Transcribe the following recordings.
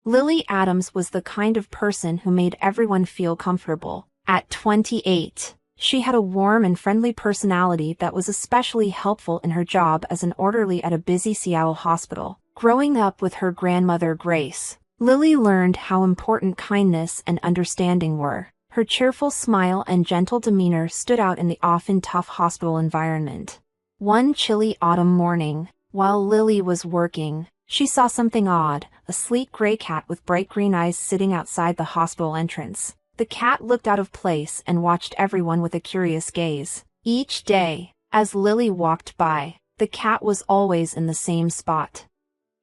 Lily Adams was the kind of person who made everyone feel comfortable. At 28, she had a warm and friendly personality that was especially helpful in her job as an orderly at a busy Seattle hospital. Growing up with her grandmother Grace, Lily learned how important kindness and understanding were. Her cheerful smile and gentle demeanor stood out in the often tough hospital environment. One chilly autumn morning, while Lily was working, she saw something odd: a sleek gray cat with bright green eyes sitting outside the hospital entrance. The cat looked out of place and watched everyone with a curious gaze. Each day, as Lily walked by, the cat was always in the same spot.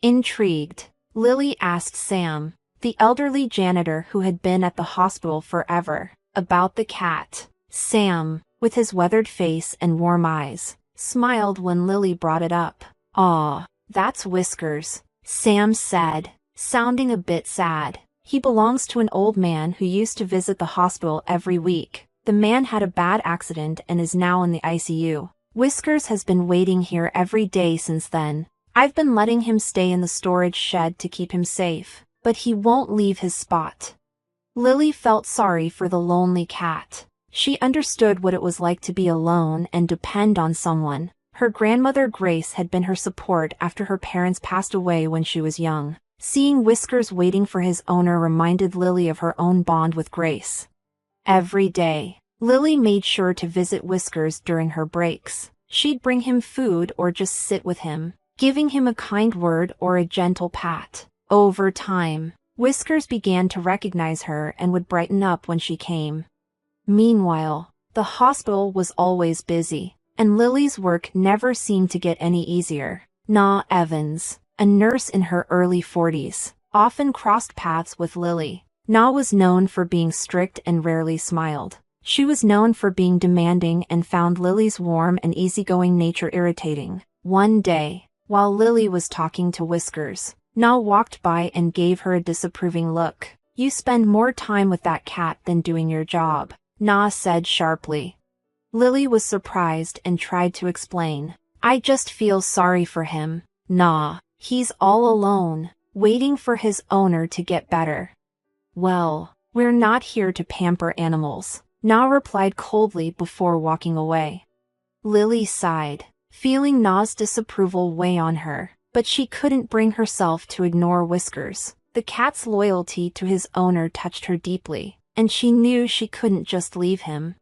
Intrigued, Lily asked Sam, the elderly janitor who had been at the hospital forever, about the cat. Sam, with his weathered face and warm eyes, smiled when Lily brought it up. "Aw, that's Whiskers," Sam said, sounding a bit sad. "He belongs to an old man who used to visit the hospital every week. The man had a bad accident and is now in the ICU. Whiskers has been waiting here every day since then. I've been letting him stay in the storage shed to keep him safe, but he won't leave his spot." Lily felt sorry for the lonely cat. She understood what it was like to be alone and depend on someone. Her grandmother Grace had been her support after her parents passed away when she was young. Seeing Whiskers waiting for his owner reminded Lily of her own bond with Grace. Every day, Lily made sure to visit Whiskers during her breaks. She'd bring him food or just sit with him, giving him a kind word or a gentle pat. Over time, Whiskers began to recognize her and would brighten up when she came. Meanwhile, the hospital was always busy, and Lily's work never seemed to get any easier. Na Evans, a nurse in her early 40s, often crossed paths with Lily. Na was known for being strict and rarely smiled. She was known for being demanding and found Lily's warm and easygoing nature irritating. One day, while Lily was talking to Whiskers, Na walked by and gave her a disapproving look. "You spend more time with that cat than doing your job," Na said sharply. Lily was surprised and tried to explain. "I just feel sorry for him, Na. He's all alone, waiting for his owner to get better." "Well, we're not here to pamper animals," Na replied coldly before walking away. Lily sighed, feeling Na's disapproval weigh on her, but she couldn't bring herself to ignore Whiskers. The cat's loyalty to his owner touched her deeply, and she knew she couldn't just leave him.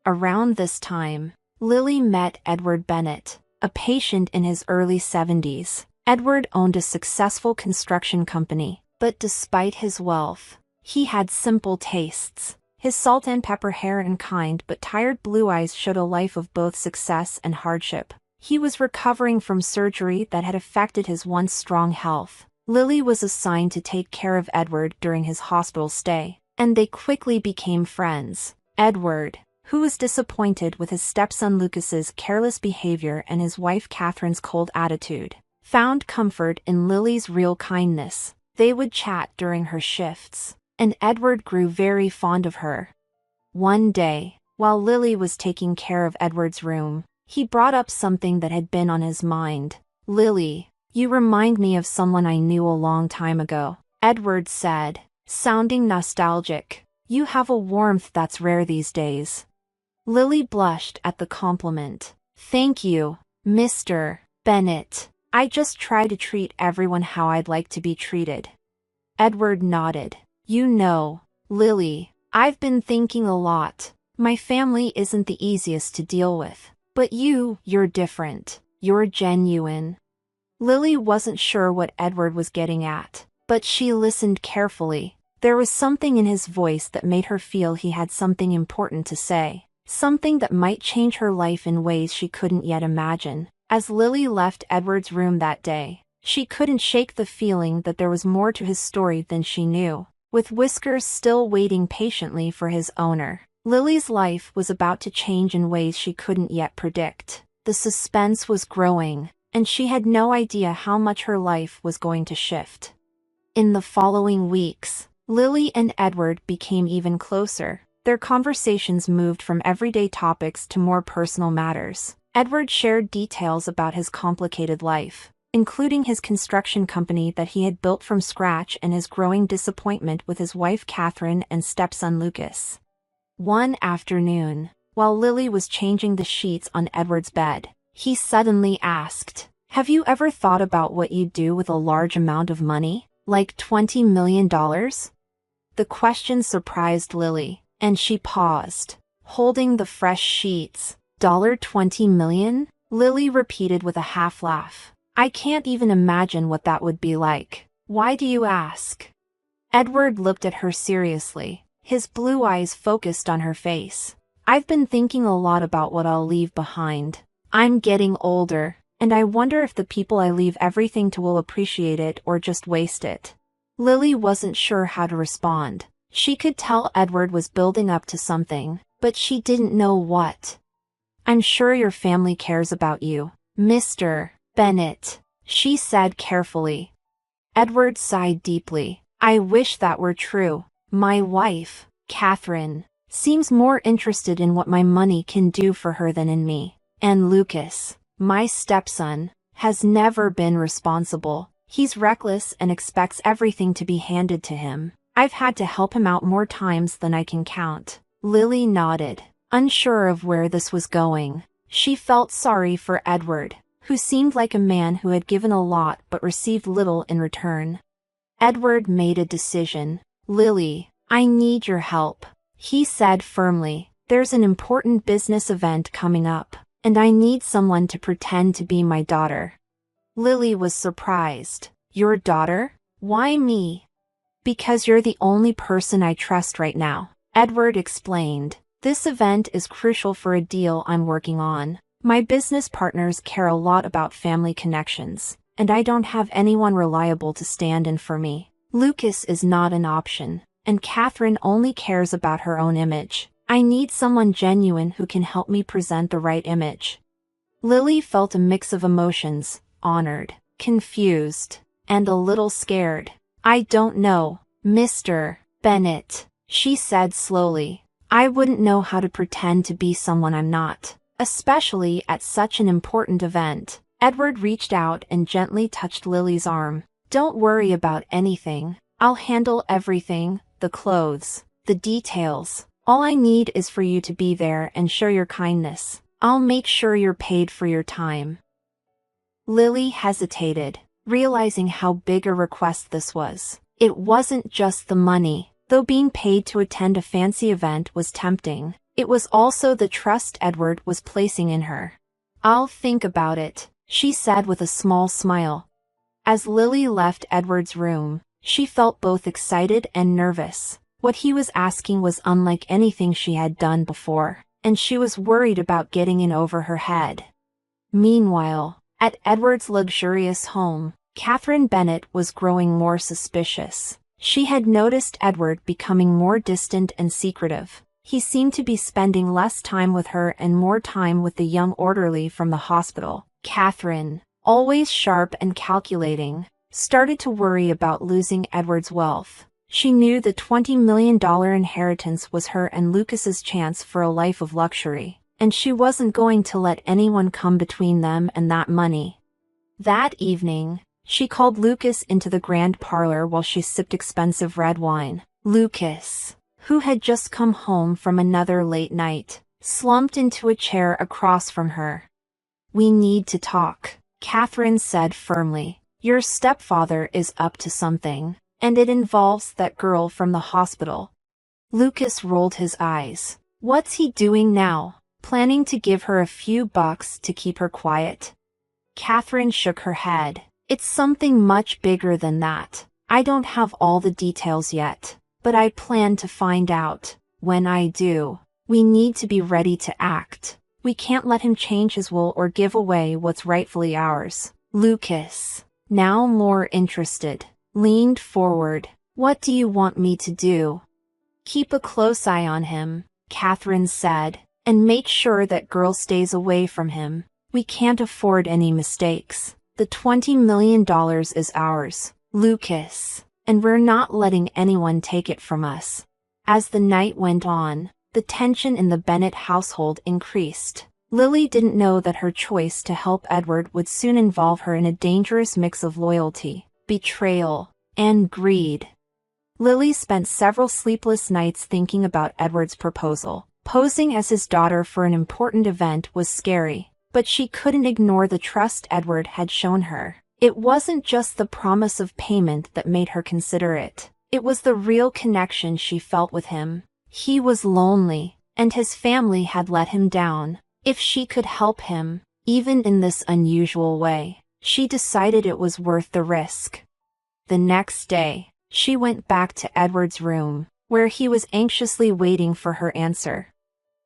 Around this time, Lily met Edward Bennett, a patient in his early 70s. Edward owned a successful construction company, but despite his wealth, he had simple tastes. His salt and pepper hair and kind but tired blue eyes showed a life of both success and hardship. He was recovering from surgery that had affected his once strong health. Lily was assigned to take care of Edward during his hospital stay, and they quickly became friends. Edward, who was disappointed with his stepson Lucas's careless behavior and his wife Catherine's cold attitude, found comfort in Lily's real kindness. They would chat during her shifts, and Edward grew very fond of her. One day, while Lily was taking care of Edward's room, he brought up something that had been on his mind. "Lily, you remind me of someone I knew a long time ago," Edward said, sounding nostalgic. "You have a warmth that's rare these days." Lily blushed at the compliment. "Thank you, Mr. Bennett. I just try to treat everyone how I'd like to be treated." Edward nodded. "You know, Lily, I've been thinking a lot. My family isn't the easiest to deal with. But you're different. You're genuine." Lily wasn't sure what Edward was getting at, but she listened carefully. There was something in his voice that made her feel he had something important to say, something that might change her life in ways she couldn't yet imagine. As Lily left Edward's room that day, she couldn't shake the feeling that there was more to his story than she knew. With Whiskers still waiting patiently for his owner, Lily's life was about to change in ways she couldn't yet predict. The suspense was growing, and she had no idea how much her life was going to shift. In the following weeks, Lily and Edward became even closer. Their conversations moved from everyday topics to more personal matters. Edward shared details about his complicated life, including his construction company that he had built from scratch and his growing disappointment with his wife Catherine and stepson Lucas. One afternoon, while Lily was changing the sheets on Edward's bed, he suddenly asked, "Have you ever thought about what you'd do with a large amount of money, like $20 million?" The question surprised Lily, and she paused, holding the fresh sheets. $20 million? Lily repeated with a half laugh. "I can't even imagine what that would be like. Why do you ask?" Edward looked at her seriously, his blue eyes focused on her face. "I've been thinking a lot about what I'll leave behind. I'm getting older, and I wonder if the people I leave everything to will appreciate it or just waste it." Lily wasn't sure how to respond. She could tell Edward was building up to something, but she didn't know what. "I'm sure your family cares about you, Mr. Bennet," she said carefully. Edward sighed deeply. "I wish that were true. My wife, Catherine, seems more interested in what my money can do for her than in me. And Lucas, my stepson, has never been responsible. He's reckless and expects everything to be handed to him. I've had to help him out more times than I can count." Lily nodded, unsure of where this was going. She felt sorry for Edward, who seemed like a man who had given a lot but received little in return. Edward made a decision. "Lily, I need your help," he said firmly. "There's an important business event coming up, and I need someone to pretend to be my daughter." Lily was surprised. "Your daughter? Why me?" "Because you're the only person I trust right now," Edward explained. "This event is crucial for a deal I'm working on. My business partners care a lot about family connections, and I don't have anyone reliable to stand in for me. Lucas is not an option, and Catherine only cares about her own image. I need someone genuine who can help me present the right image." Lily felt a mix of emotions, honored, confused, and a little scared. "I don't know, Mr. Bennet," she said slowly. "I wouldn't know how to pretend to be someone I'm not, especially at such an important event." Edward reached out and gently touched Lily's arm. "Don't worry about anything. I'll handle everything, the clothes, the details. All I need is for you to be there and show your kindness. I'll make sure you're paid for your time." Lily hesitated, realizing how big a request this was. It wasn't just the money. Though being paid to attend a fancy event was tempting, it was also the trust Edward was placing in her. "I'll think about it," she said with a small smile. As Lily left Edward's room, she felt both excited and nervous. What he was asking was unlike anything she had done before, and she was worried about getting in over her head. Meanwhile, at Edward's luxurious home, Catherine Bennet was growing more suspicious. She had noticed Edward becoming more distant and secretive. He seemed to be spending less time with her and more time with the young orderly from the hospital. Catherine, always sharp and calculating, started to worry about losing Edward's wealth. She knew the $20 million inheritance was her and Lucas's chance for a life of luxury, and she wasn't going to let anyone come between them and that money. That evening, she called Lucas into the grand parlor while she sipped expensive red wine. Lucas, who had just come home from another late night, slumped into a chair across from her. "We need to talk," Catherine said firmly. "Your stepfather is up to something, and it involves that girl from the hospital." Lucas rolled his eyes. "What's he doing now? Planning to give her a few bucks to keep her quiet?" Catherine shook her head. "It's something much bigger than that. I don't have all the details yet, but I plan to find out. When I do, we need to be ready to act. We can't let him change his will or give away what's rightfully ours." Lucas, now more interested, leaned forward. "What do you want me to do?" "Keep a close eye on him," Catherine said, "and make sure that girl stays away from him. We can't afford any mistakes. The $20 million is ours, Lucas, and we're not letting anyone take it from us." As the night went on, the tension in the Bennet household increased. Lily didn't know that her choice to help Edward would soon involve her in a dangerous mix of loyalty, betrayal, and greed. Lily spent several sleepless nights thinking about Edward's proposal. Posing as his daughter for an important event was scary, but she couldn't ignore the trust Edward had shown her. It wasn't just the promise of payment that made her consider it. It was the real connection she felt with him. He was lonely, and his family had let him down. If she could help him, even in this unusual way, she decided it was worth the risk. The next day, she went back to Edward's room, where he was anxiously waiting for her answer.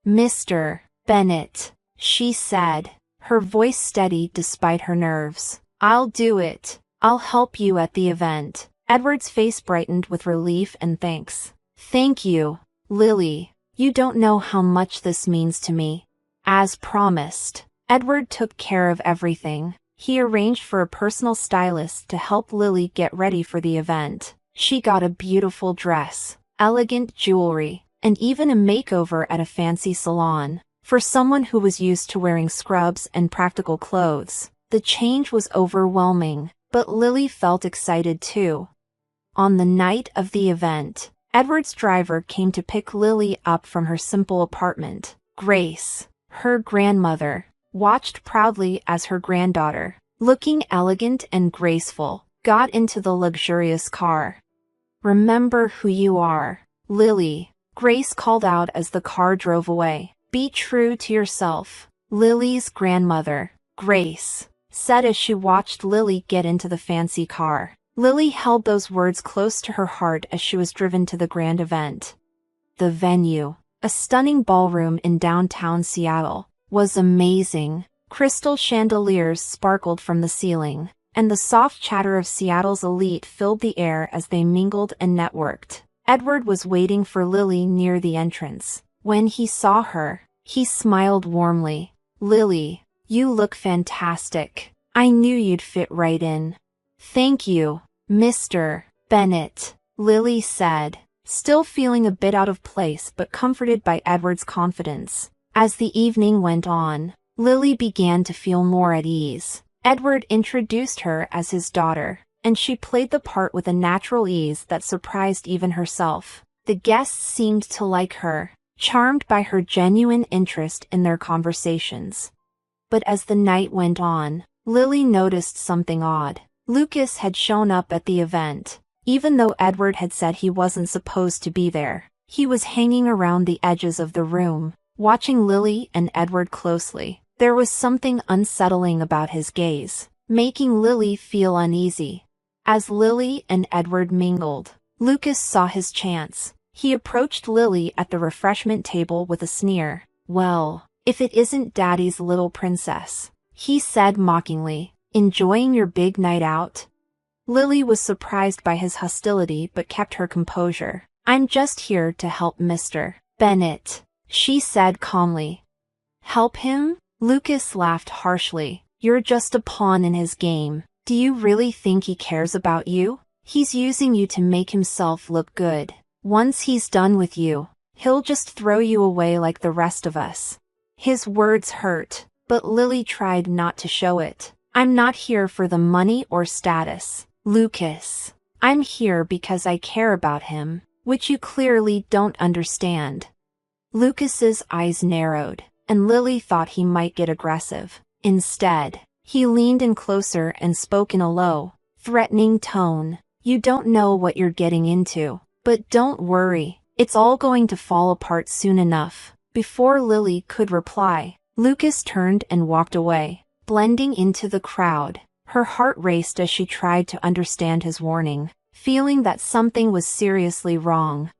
"Mr. Bennet," she said, her voice steady despite her nerves. "I'll do it. I'll help you at the event." Edward's face brightened with relief and thanks. "Thank you, Lily. You don't know how much this means to me." As promised, Edward took care of everything. He arranged for a personal stylist to help Lily get ready for the event. She got a beautiful dress, elegant jewelry, and even a makeover at a fancy salon. For someone who was used to wearing scrubs and practical clothes, the change was overwhelming, but Lily felt excited too. On the night of the event, Edward's driver came to pick Lily up from her simple apartment. Grace, her grandmother, watched proudly as her granddaughter, looking elegant and graceful, got into the luxurious car. "Remember who you are, Lily," Grace called out as the car drove away. "Be true to yourself." Lily's grandmother, Grace, said as she watched Lily get into the fancy car. Lily held those words close to her heart as she was driven to the grand event. The venue, a stunning ballroom in downtown Seattle, was amazing. Crystal chandeliers sparkled from the ceiling, and the soft chatter of Seattle's elite filled the air as they mingled and networked. Edward was waiting for Lily near the entrance. When he saw her, he smiled warmly. "Lily, you look fantastic. I knew you'd fit right in." "Thank you, Mr. Bennet," Lily said, still feeling a bit out of place but comforted by Edward's confidence. As the evening went on, Lily began to feel more at ease. Edward introduced her as his daughter, and she played the part with a natural ease that surprised even herself. The guests seemed to like her, charmed by her genuine interest in their conversations. But as the night went on, Lily noticed something odd. Lucas had shown up at the event. Even though Edward had said he wasn't supposed to be there, he was hanging around the edges of the room, watching Lily and Edward closely. There was something unsettling about his gaze, making Lily feel uneasy. As Lily and Edward mingled, Lucas saw his chance. He approached Lily at the refreshment table with a sneer. "Well, if it isn't Daddy's little princess," he said mockingly. "Enjoying your big night out?" Lily was surprised by his hostility but kept her composure. "I'm just here to help Mr. Bennet," she said calmly. "Help him?" Lucas laughed harshly. "You're just a pawn in his game. Do you really think he cares about you? He's using you to make himself look good. Once he's done with you, he'll just throw you away like the rest of us." His words hurt, but Lily tried not to show it. "I'm not here for the money or status, Lucas. I'm here because I care about him, which you clearly don't understand." Lucas's eyes narrowed, and Lily thought he might get aggressive. Instead, he leaned in closer and spoke in a low, threatening tone. "You don't know what you're getting into, but don't worry, it's all going to fall apart soon enough." Before Lily could reply, Lucas turned and walked away, blending into the crowd. Her heart raced as she tried to understand his warning, feeling that something was seriously wrong.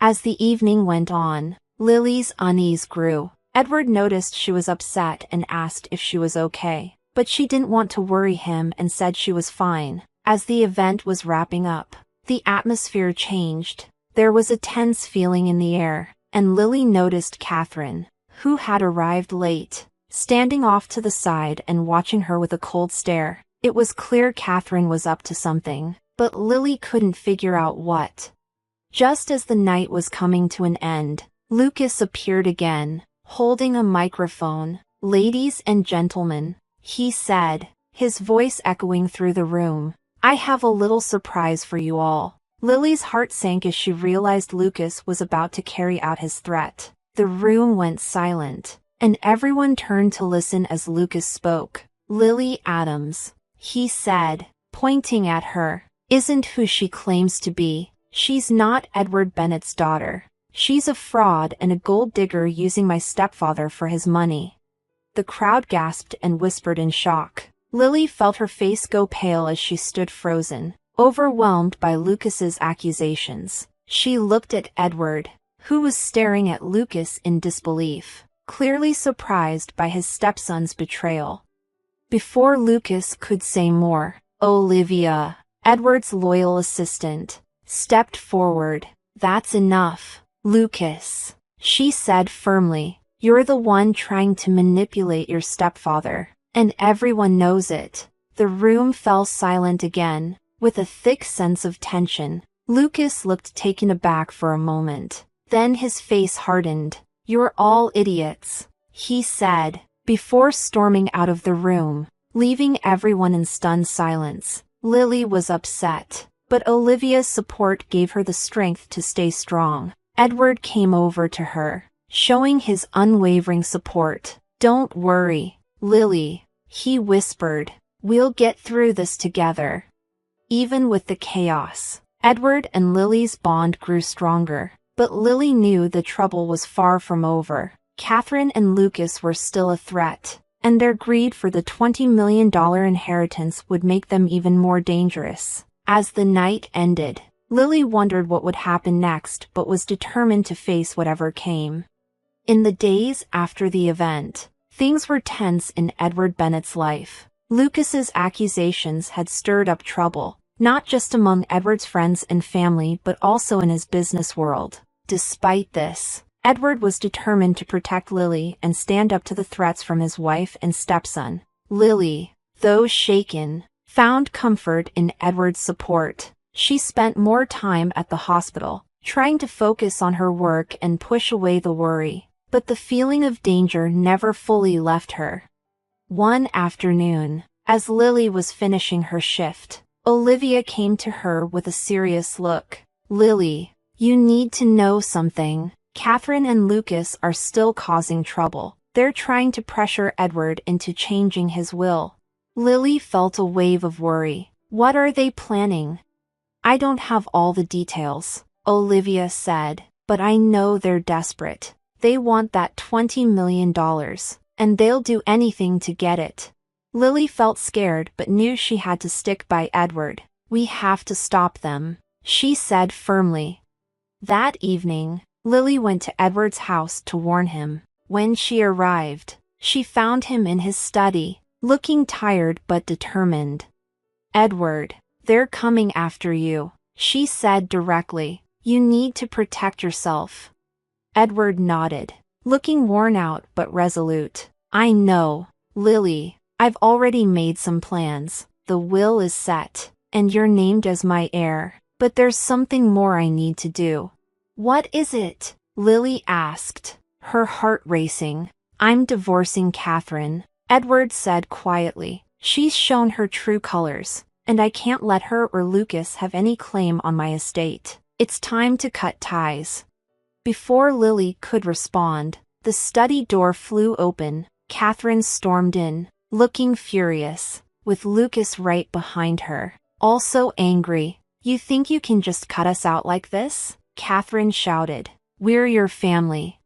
As the evening went on, Lily's unease grew. Edward noticed she was upset and asked if she was okay, but she didn't want to worry him and said she was fine. As the event was wrapping up, the atmosphere changed. There was a tense feeling in the air, and Lily noticed Catherine, who had arrived late, standing off to the side and watching her with a cold stare. It was clear Catherine was up to something, but Lily couldn't figure out what. Just as the night was coming to an end, Lucas appeared again, holding a microphone. "Ladies and gentlemen," he said, his voice echoing through the room, "I have a little surprise for you all." Lily's heart sank as she realized Lucas was about to carry out his threat. The room went silent, and everyone turned to listen as Lucas spoke. "Lily Adams," he said, pointing at her, "isn't who she claims to be. She's not Edward Bennett's daughter. She's a fraud and a gold digger using my stepfather for his money." The crowd gasped and whispered in shock. Lily felt her face go pale as she stood frozen, overwhelmed by Lucas's accusations. She looked at Edward, who was staring at Lucas in disbelief, clearly surprised by his stepson's betrayal. Before Lucas could say more, Olivia, Edward's loyal assistant, stepped forward. "That's enough, Lucas," she said firmly. "You're the one trying to manipulate your stepfather, and everyone knows it." The room fell silent again, with a thick sense of tension. Lucas looked taken aback for a moment. Then his face hardened. "You're all idiots," he said, before storming out of the room, leaving everyone in stunned silence. Lily was upset, but Olivia's support gave her the strength to stay strong. Edward came over to her, showing his unwavering support. "Don't worry, Lily," he whispered. "We'll get through this together." Even with the chaos, Edward and Lily's bond grew stronger. But Lily knew the trouble was far from over. Catherine and Lucas were still a threat, and their greed for the $20 million inheritance would make them even more dangerous. As the night ended, Lily wondered what would happen next but was determined to face whatever came. In the days after the event, things were tense in Edward Bennett's life. Lucas's accusations had stirred up trouble, not just among Edward's friends and family but also in his business world. Despite this, Edward was determined to protect Lily and stand up to the threats from his wife and stepson. Lily, though shaken, found comfort in Edward's support. She spent more time at the hospital, trying to focus on her work and push away the worry. But the feeling of danger never fully left her. One afternoon, as Lily was finishing her shift, Olivia came to her with a serious look. "Lily, you need to know something. Catherine and Lucas are still causing trouble. They're trying to pressure Edward into changing his will." Lily felt a wave of worry. "What are they planning?" "I don't have all the details," Olivia said, "but I know they're desperate. They want that $20 million, and they'll do anything to get it." Lily felt scared but knew she had to stick by Edward. "We have to stop them," she said firmly. That evening, Lily went to Edward's house to warn him. When she arrived, she found him in his study, looking tired but determined. "Edward, they're coming after you," she said directly. "You need to protect yourself." Edward nodded, looking worn out but resolute. "I know, Lily. I've already made some plans. The will is set, and you're named as my heir. But there's something more I need to do." "What is it?" Lily asked, her heart racing. "I'm divorcing Catherine," Edward said quietly. "She's shown her true colors, and I can't let her or Lucas have any claim on my estate. It's time to cut ties." Before Lily could respond, the study door flew open. Catherine stormed in, looking furious, with Lucas right behind her, also angry. "You think you can just cut us out like this?" Catherine shouted. "We're your family."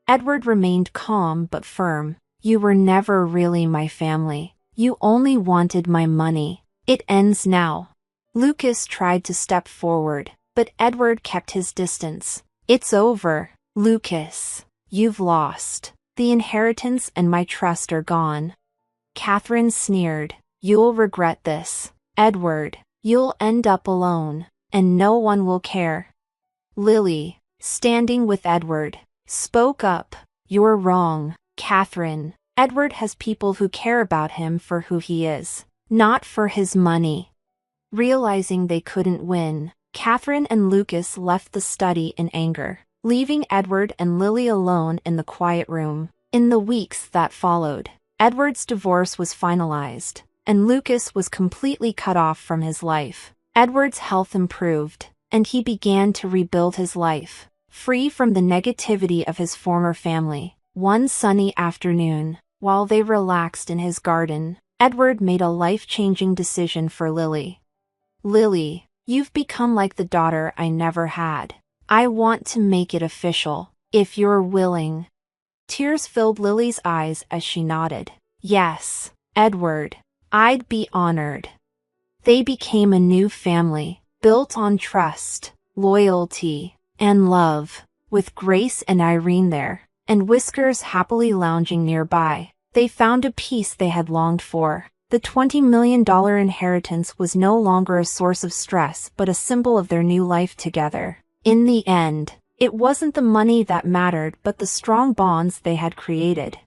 Edward remained calm but firm. "You were never really my family. You only wanted my money. It ends now." Lucas tried to step forward, but Edward kept his distance. "It's over, Lucas. You've lost. The inheritance and my trust are gone." Catherine sneered. "You'll regret this, Edward. You'll end up alone, and no one will care." Lily, standing with Edward, spoke up. "You're wrong, Catherine. Edward has people who care about him for who he is, not for his money." Realizing they couldn't win, Catherine and Lucas left the study in anger, leaving Edward and Lily alone in the quiet room. In the weeks that followed, Edward's divorce was finalized, and Lucas was completely cut off from his life. Edward's health improved, and he began to rebuild his life, free from the negativity of his former family. One sunny afternoon, while they relaxed in his garden, Edward made a life-changing decision for Lily. "Lily, you've become like the daughter I never had. I want to make it official, if you're willing." Tears filled Lily's eyes as she nodded. "Yes, Edward, I'd be honored." They became a new family, built on trust, loyalty, and love. With Grace and Irene there, and Whiskers happily lounging nearby, they found a peace they had longed for. The $20 million inheritance was no longer a source of stress but a symbol of their new life together. In the end, it wasn't the money that mattered but the strong bonds they had created.